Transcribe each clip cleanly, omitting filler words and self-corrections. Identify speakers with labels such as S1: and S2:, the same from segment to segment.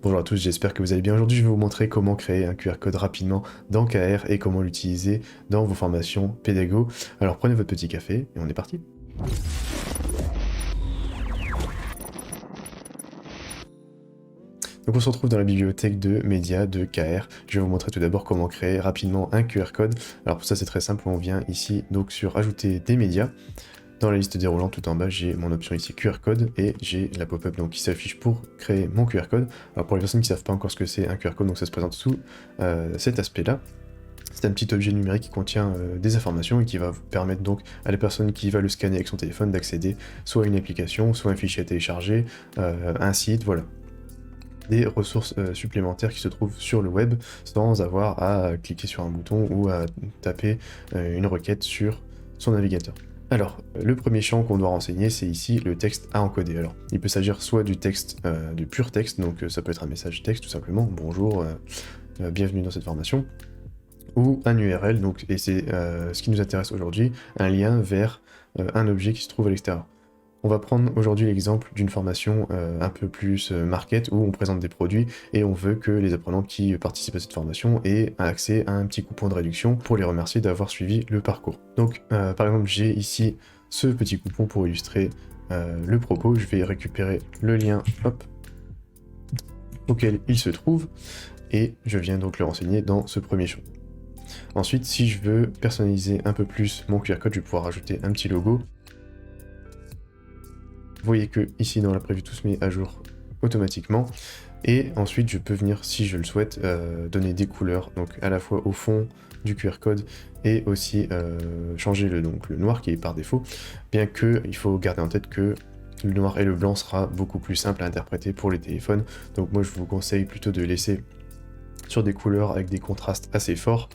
S1: Bonjour à tous, j'espère que vous allez bien. Aujourd'hui, je vais vous montrer comment créer un QR code rapidement dans KR et comment l'utiliser dans vos formations pédago. Alors prenez votre petit café et on est parti. Donc on se retrouve dans la bibliothèque de médias de KR. Je vais vous montrer tout d'abord comment créer rapidement un QR code. Alors pour ça c'est très simple, on vient ici donc sur ajouter des médias. Dans la liste déroulante tout en bas, j'ai mon option ici QR code et j'ai la pop-up donc qui s'affiche pour créer mon QR code. Alors pour les personnes qui ne savent pas encore ce que c'est un QR code, donc ça se présente sous cet aspect-là. C'est un petit objet numérique qui contient des informations et qui va vous permettre donc à la personne qui va le scanner avec son téléphone d'accéder soit à une application, soit à un fichier à télécharger, un site, voilà. Des ressources supplémentaires qui se trouvent sur le web sans avoir à cliquer sur un bouton ou à taper une requête sur son navigateur. Alors, le premier champ qu'on doit renseigner, c'est ici le texte à encoder. Alors, il peut s'agir soit du texte, du pur texte, donc ça peut être un message texte tout simplement, bonjour, bienvenue dans cette formation, ou un URL, donc, et c'est ce qui nous intéresse aujourd'hui, un lien vers un objet qui se trouve à l'extérieur. On va prendre aujourd'hui l'exemple d'une formation un peu plus market où on présente des produits et on veut que les apprenants qui participent à cette formation aient accès à un petit coupon de réduction pour les remercier d'avoir suivi le parcours. Donc par exemple j'ai ici ce petit coupon pour illustrer le propos, je vais récupérer le lien auquel il se trouve et je viens donc le renseigner dans ce premier champ. Ensuite si je veux personnaliser un peu plus mon QR code, je vais pouvoir ajouter un petit logo. Vous voyez que ici dans la prévue tout se met à jour automatiquement et ensuite je peux venir si je le souhaite donner des couleurs donc à la fois au fond du QR code et aussi changer le noir qui est par défaut, bien que il faut garder en tête que le noir et le blanc sera beaucoup plus simple à interpréter pour les téléphones, donc moi je vous conseille plutôt de laisser sur des couleurs avec des contrastes assez forts.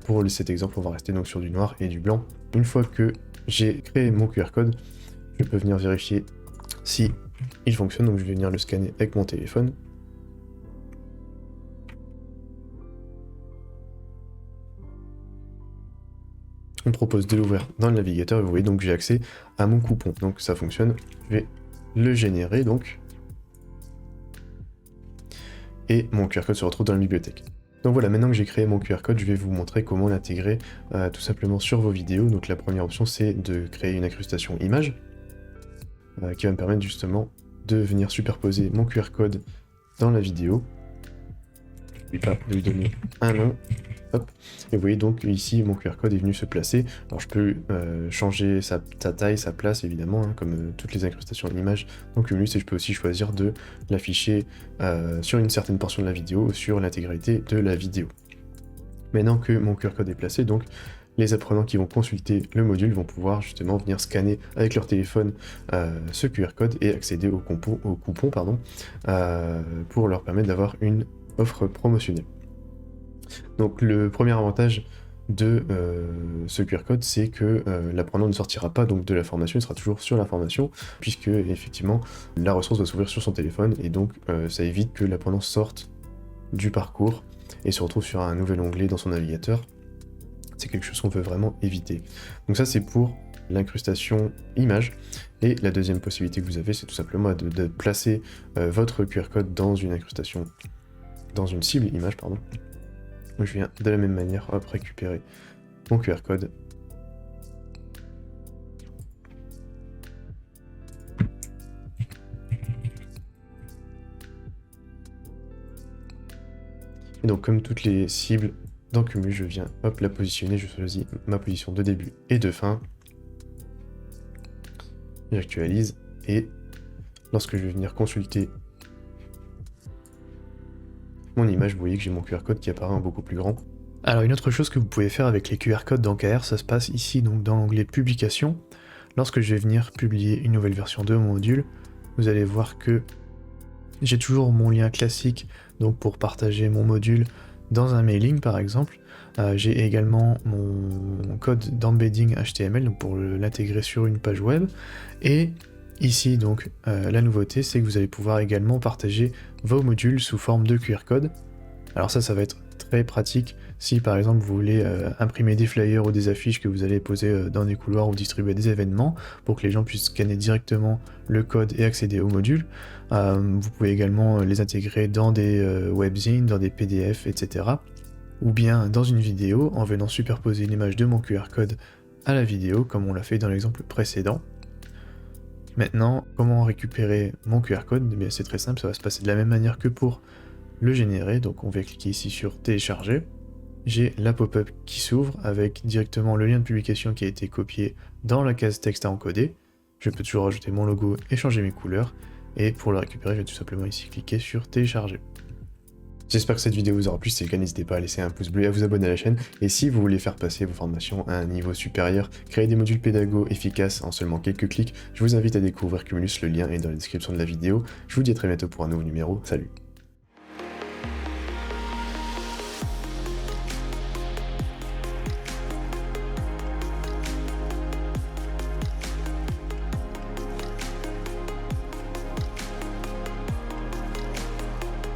S1: Pour cet exemple on va rester donc sur du noir et du blanc. Une fois que j'ai créé mon QR code, je peux venir vérifier si il fonctionne, donc je vais venir le scanner avec mon téléphone. On propose de l'ouvrir dans le navigateur et vous voyez donc j'ai accès à mon coupon, donc ça fonctionne. Je vais le générer donc. Et mon QR code se retrouve dans la bibliothèque. Donc voilà, maintenant que j'ai créé mon QR code, je vais vous montrer comment l'intégrer tout simplement sur vos vidéos. Donc la première option c'est de créer une incrustation image. Qui va me permettre justement de venir superposer mon QR code dans la vidéo. N'oublie pas de lui donner un nom. Hop. Et vous voyez donc ici mon QR code est venu se placer. Alors je peux changer sa taille, sa place évidemment, hein, comme toutes les incrustations en images. Donc Cumulus, et je peux aussi choisir de l'afficher sur une certaine portion de la vidéo ou sur l'intégralité de la vidéo. Maintenant que mon QR code est placé, donc les apprenants qui vont consulter le module vont pouvoir justement venir scanner avec leur téléphone ce QR code et accéder au coupon pour leur permettre d'avoir une offre promotionnelle. Donc le premier avantage de ce QR code, c'est que l'apprenant ne sortira pas donc de la formation, il sera toujours sur la formation, puisque effectivement la ressource va s'ouvrir sur son téléphone et donc ça évite que l'apprenant sorte du parcours et se retrouve sur un nouvel onglet dans son navigateur. C'est quelque chose qu'on veut vraiment éviter. Donc ça c'est pour l'incrustation image. Et la deuxième possibilité que vous avez, c'est tout simplement de placer votre QR code dans une incrustation, dans une cible image, pardon. Donc je viens de la même manière, hop, récupérer mon QR code. Et donc comme toutes les cibles, dans Cumulus, je viens hop la positionner, je choisis ma position de début et de fin. J'actualise et lorsque je vais venir consulter mon image, vous voyez que j'ai mon QR code qui apparaît en beaucoup plus grand. Alors une autre chose que vous pouvez faire avec les QR codes dans KR, ça se passe ici donc dans l'onglet publication. Lorsque je vais venir publier une nouvelle version de mon module, vous allez voir que j'ai toujours mon lien classique donc pour partager mon module dans un mailing par exemple. J'ai également mon code d'embedding HTML donc pour l'intégrer sur une page web. Et ici donc la nouveauté c'est que vous allez pouvoir également partager vos modules sous forme de QR code. Alors ça va être très pratique si par exemple vous voulez imprimer des flyers ou des affiches que vous allez poser dans des couloirs ou distribuer des événements pour que les gens puissent scanner directement le code et accéder au module. Vous pouvez également les intégrer dans des webzines, dans des PDF, etc. Ou bien dans une vidéo en venant superposer une image de mon QR code à la vidéo comme on l'a fait dans l'exemple précédent. Maintenant, comment récupérer mon QR code? Eh bien, c'est très simple, ça va se passer de la même manière que pour le générer. Donc on va cliquer ici sur télécharger. J'ai la pop-up qui s'ouvre avec directement le lien de publication qui a été copié dans la case texte à encoder. Je peux toujours ajouter mon logo et changer mes couleurs. Et pour le récupérer, je vais tout simplement ici cliquer sur télécharger. J'espère que cette vidéo vous aura plu, si c'est le cas, n'hésitez pas à laisser un pouce bleu et à vous abonner à la chaîne. Et si vous voulez faire passer vos formations à un niveau supérieur, créer des modules pédago efficaces en seulement quelques clics, je vous invite à découvrir Cumulus, le lien est dans la description de la vidéo. Je vous dis à très bientôt pour un nouveau numéro, salut!